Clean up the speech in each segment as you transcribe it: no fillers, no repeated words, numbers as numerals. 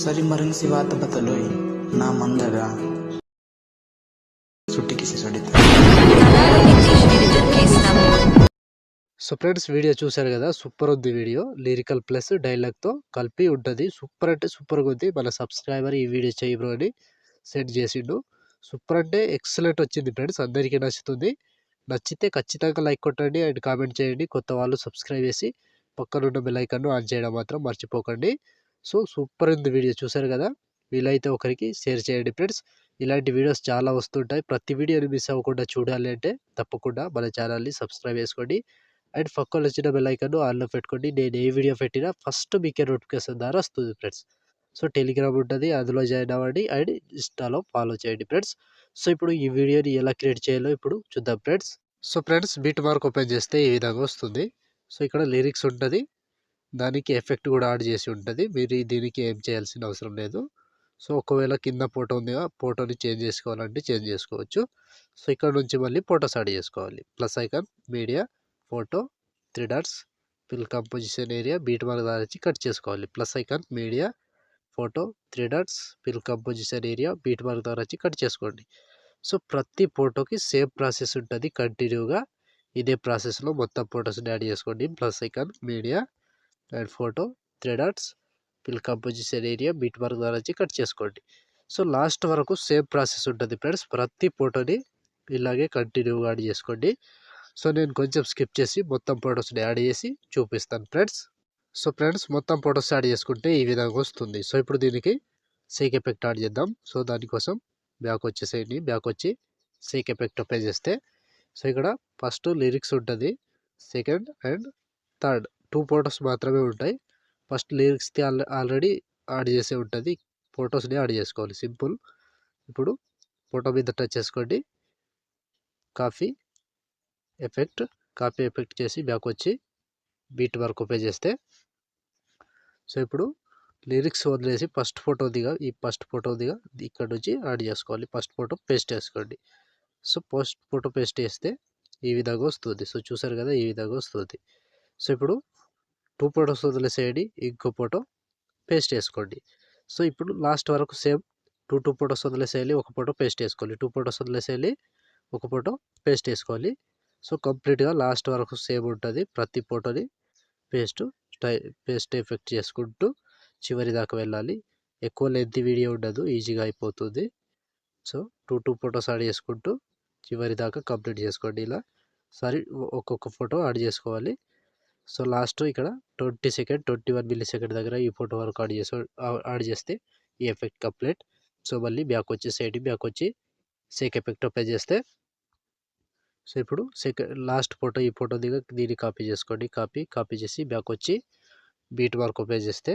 सरी मरंग सी बात बतलोई ना मंदगा सुट्टी किसी सुडिता। సో ఫ్రెండ్స్ వీడియో చూశారు కదా, సూపర్ ఉంది వీడియో. లిరికల్ ప్లస్ డైలాగ్తో కలిపి ఉంటుంది. సూపర్ అంటే సూపర్గా ఉంది. మన సబ్స్క్రైబర్ ఈ వీడియో చేయి బ్రో అని సెండ్ చేసిండు. సూపర్ అంటే ఎక్సలెంట్ వచ్చింది ఫ్రెండ్స్, అందరికీ నచ్చుతుంది. నచ్చితే ఖచ్చితంగా లైక్ కొట్టండి అండ్ కామెంట్ చేయండి. కొత్త వాళ్ళు సబ్స్క్రైబ్ చేసి పక్కనున్న బెల్ ఐకాన్ను ఆన్ చేయడం మాత్రం మర్చిపోకండి. సో సూపర్ ఉంది వీడియో, చూశారు కదా. వీలైతే ఒకరికి షేర్ చేయండి ఫ్రెండ్స్. ఇలాంటి వీడియోస్ చాలా వస్తుంటాయి. ప్రతి వీడియోని మిస్ అవ్వకుండా చూడాలి అంటే తప్పకుండా మన ఛానల్ని సబ్స్క్రైబ్ చేసుకోండి అండ్ పక్కన వచ్చిన బెల్ ఐకాన్ ఆన్లో పెట్టుకోండి. నేను ఏ వీడియో పెట్టినా ఫస్ట్ మీకే నోటిఫికేషన్ ద్వారా వస్తుంది ఫ్రెండ్స్. సో టెలిగ్రామ్ ఉంటుంది, అందులో జాయిన్ అవ్వండి అండ్ ఇన్స్టాలో ఫాలో చేయండి ఫ్రెండ్స్. సో ఇప్పుడు ఈ వీడియోని ఎలా క్రియేట్ చేయాలో ఇప్పుడు చూద్దాం friends. So friends beat mark open చేస్తే ఈ విధంగా వస్తుంది. సో ఇక్కడ లిరిక్స్ ఉంటుంది, దానికి ఎఫెక్ట్ కూడా యాడ్ చేసి ఉంటుంది. మీరు దీనికి ఏం చేయాల్సిన అవసరం లేదు. సో ఒకవేళ కింద ఫోటో ఉంది, ఫోటోని చేంజ్ చేసుకోవాలంటే చేంజ్ చేసుకోవచ్చు. సో ఇక్కడ నుంచి మళ్ళీ ఫోటోస్ యాడ్ చేసుకోవాలి. Plus icon, media, photo, 3 dots, fill composition area, beat mark ద్వారా వచ్చి కట్ చేసుకోవాలి. Plus icon, media, photo, 3 dots, fill composition area, beat mark ద్వారా వచ్చి కట్ చేసుకోండి. సో ప్రతి ఫోటోకి సేమ్ ప్రాసెస్ ఉంటుంది కంటిన్యూగా. ఇదే ప్రాసెస్లో మొత్తం ఫొటోస్ని యాడ్ చేసుకోండి. Plus icon, media and photo, 3 dots, fill composition area, beat mark ద్వారా వచ్చి కట్ చేసుకోండి. సో లాస్ట్ వరకు సేమ్ ప్రాసెస్ ఉంటుంది ఫ్రెండ్స్. ప్రతి ఫోటోని ఇలాగే కంటిన్యూగా యాడ్ చేసుకోండి. సో నేను కొంచెం స్కిప్ చేసి మొత్తం ఫొటోస్ని యాడ్ చేసి చూపిస్తాను ఫ్రెండ్స్. సో ఫ్రెండ్స్ మొత్తం ఫొటోస్ యాడ్ చేసుకుంటే ఈ విధంగా వస్తుంది. సో ఇప్పుడు దీనికి సేక్ ఎఫెక్ట్ యాడ్ చేద్దాం. సో దానికోసం బ్యాక్ వచ్చేసేయండి. బ్యాక్ వచ్చి సేక్ ఎఫెక్ట్ ఓపెన్ చేస్తే సో ఇక్కడ ఫస్ట్ లిరిక్స్ ఉంటుంది, సెకండ్ అండ్ థర్డ్ 2 ఫొటోస్ మాత్రమే ఉంటాయి. ఫస్ట్ లిరిక్స్కి ఆల్రెడీ యాడ్ చేసే ఉంటుంది, ఫొటోస్ని యాడ్ చేసుకోవాలి, సింపుల్. ఇప్పుడు ఫోటో మీద టచ్ చేసుకోండి, కాపీ ఎఫెక్ట్ చేసి బ్యాక్ వచ్చి బీట్ మార్క్ ఓపెన్ చేస్తే సో ఇప్పుడు లిరిక్స్ వదిలేసి ఫస్ట్ ఫోటో దిగా ఇక్కడ నుంచి యాడ్ చేసుకోవాలి. ఫస్ట్ ఫోటో పేస్ట్ చేసుకోండి. సో ఫోటో పేస్ట్ చేస్తే ఈ విధంగా వస్తుంది. సో చూసారు కదా, ఈ విధంగా వస్తుంది. సో ఇప్పుడు 2 ఫొటోస్ వదిలేసేయండి, ఇంకో ఫోటో పేస్ట్ చేసుకోండి. సో ఇప్పుడు లాస్ట్ వరకు సేమ్ 2 ఫొటోస్ వదిలేసేయాలి, ఒక ఫోటో పేస్ట్ చేసుకోవాలి. 2 ఫొటోస్ వదిలేసేయాలి, ఒక ఫోటో పేస్ట్ చేసుకోవాలి. సో కంప్లీట్గా లాస్ట్ వరకు సేమ్ ఉంటుంది. ప్రతి ఫోటోని పేస్ట్ ఎఫెక్ట్ చేసుకుంటూ చివరి దాకా వెళ్ళాలి. ఎక్కువ లెంత్ వీడియో ఉండదు, ఈజీగా అయిపోతుంది. సో 2 ఫొటోస్ యాడ్ చేసుకుంటూ చివరి దాకా కంప్లీట్ చేసుకోండి. ఇలా సరే ఒక్కొక్క ఫోటో యాడ్ చేసుకోవాలి. సో లాస్ట్ ఇక్కడ 21 మిల్లీ సెకండ్ దగ్గర ఈ ఫోటో వరకు యాడ్ చేస్తే ఈ ఎఫెక్ట్ కంప్లీట్. సో మళ్ళీ బ్యాక్ వచ్చేసేయండి. బ్యాక్ వచ్చి సేక్ ఎఫెక్ట్ ఓపెన్ చేస్తే సో ఇప్పుడు లాస్ట్ ఫోటో ఈ ఫోటో దిగా దీన్ని కాపీ చేసుకోండి. కాపీ చేసి బ్యాక్ వచ్చి బీట్ మార్క్ ఓపెన్ చేస్తే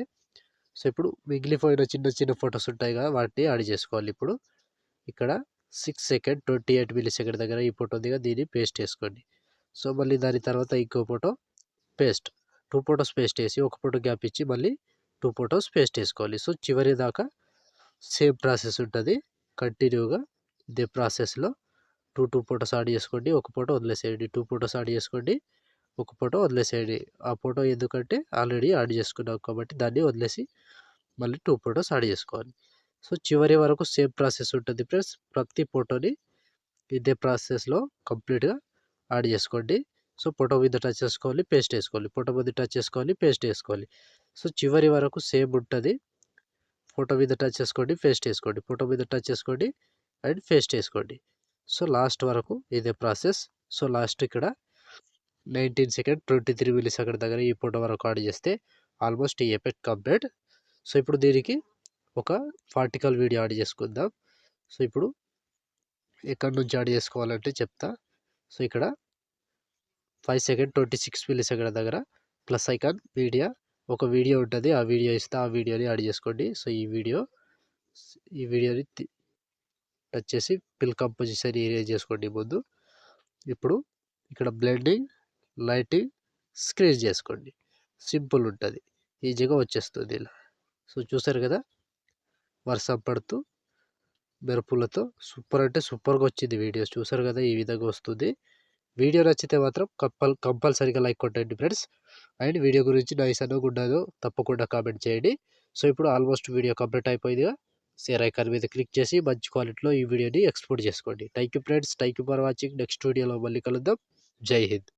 సో ఇప్పుడు మిగిలిపోయిన చిన్న ఫొటోస్ ఉంటాయి కదా, వాటిని యాడ్ చేసుకోవాలి. ఇప్పుడు ఇక్కడ 6 సెకండ్ 28 మిల్లీ సెకండ్ దగ్గర ఈ ఫోటో దిగా దీన్ని పేస్ట్ చేసుకోండి. సో మళ్ళీ దాని తర్వాత ఇంకో ఫోటో పేస్ట్, 2 ఫొటోస్ పేస్ట్ చేసి ఒక ఫోటో గ్యాప్ ఇచ్చి మళ్ళీ 2 ఫొటోస్ పేస్ట్ చేసుకోవాలి. సో చివరి దాకా సేమ్ ప్రాసెస్ ఉంటుంది కంటిన్యూగా. ఇదే ప్రాసెస్లో 2 ఫొటోస్ యాడ్ చేసుకోండి, ఒక ఫోటో వదిలేసేయండి. 2 ఫొటోస్ యాడ్ చేసుకోండి, ఒక ఫోటో వదిలేసేయండి. ఆ ఫోటో ఎందుకంటే ఆల్రెడీ యాడ్ చేసుకున్నాం కాబట్టి దాన్ని వదిలేసి మళ్ళీ 2 ఫొటోస్ యాడ్ చేసుకోవాలి. సో చివరి వరకు సేమ్ ప్రాసెస్ ఉంటుంది ఫ్రెండ్స్. ప్రతి ఫోటోని ఇదే ప్రాసెస్లో కంప్లీట్గా యాడ్ చేసుకోండి. సో ఫోటో మీద టచ్ చేసుకోవాలి, పేస్ట్ వేసుకోవాలి, ఫోటో మీద టచ్ చేసుకోవాలి, పేస్ట్ వేసుకోవాలి. సో చివరి వరకు సేమ్ ఉంటుంది. ఫోటో మీద టచ్ చేసుకోండి, పేస్ట్ వేసుకోండి, ఫోటో మీద టచ్ చేసుకోండి అండ్ పేస్ట్ వేసుకోండి. సో లాస్ట్ వరకు ఇదే ప్రాసెస్. సో లాస్ట్ ఇక్కడ 19 సెకండ్ 23 మిల్లీ సెకండ్ దగ్గర ఈ ఫోటో వరకు యాడ్ చేస్తే ఆల్మోస్ట్ ఈ ఎఫెక్ట్ కంప్లీట్. సో ఇప్పుడు దీనికి ఒక పార్టికల్ వీడియో యాడ్ చేసుకుందాం. సో ఇప్పుడు ఎక్కడి నుంచి యాడ్ చేసుకోవాలంటే చెప్తా. సో ఇక్కడ 5 సెకండ్ 26 మిల్లీ సెకండ్ దగ్గర ప్లస్ ఐకాన్, మీడియా, ఒక వీడియో ఉంటుంది, ఆ వీడియో ఇస్తే ఆ వీడియోని యాడ్ చేసుకోండి. సో ఈ వీడియోని టచ్ చేసి ఫిల్ కంపోజిషన్ ఏరియా చేసుకోండి ముందు. ఇప్పుడు ఇక్కడ బ్లెండింగ్, లైటింగ్, స్క్రీన్ చేసుకోండి. సింపుల్ ఉంటుంది, ఈజీగా వచ్చేస్తుంది ఇలా. సో చూసారు కదా, వర్షం పడుతూ మెరుపులతో సూపర్ అంటే సూపర్గా వచ్చింది వీడియో. చూసారు కదా, ఈ విధంగా వస్తుంది. వీడియో నచ్చితే మాత్రం కంపల్సరీగా లైక్ కొట్టండి ఫ్రెండ్స్. అండ్ వీడియో గురించి నైస్ అనో గుడ్ అనో తప్పకుండా కామెంట్ చేయండి. సో ఇప్పుడు ఆల్మోస్ట్ వీడియో కంప్లీట్ అయిపోయిందిగా. షేర్ ఐకాన్ మీద క్లిక్ చేసి మంచి క్వాలిటీలో ఈ వీడియోని ఎక్స్పోర్ట్ చేసుకోండి. Thank you friends, thank you for watching. Next వీడియోలో మళ్ళీ కలుద్దాం. జై హింద్.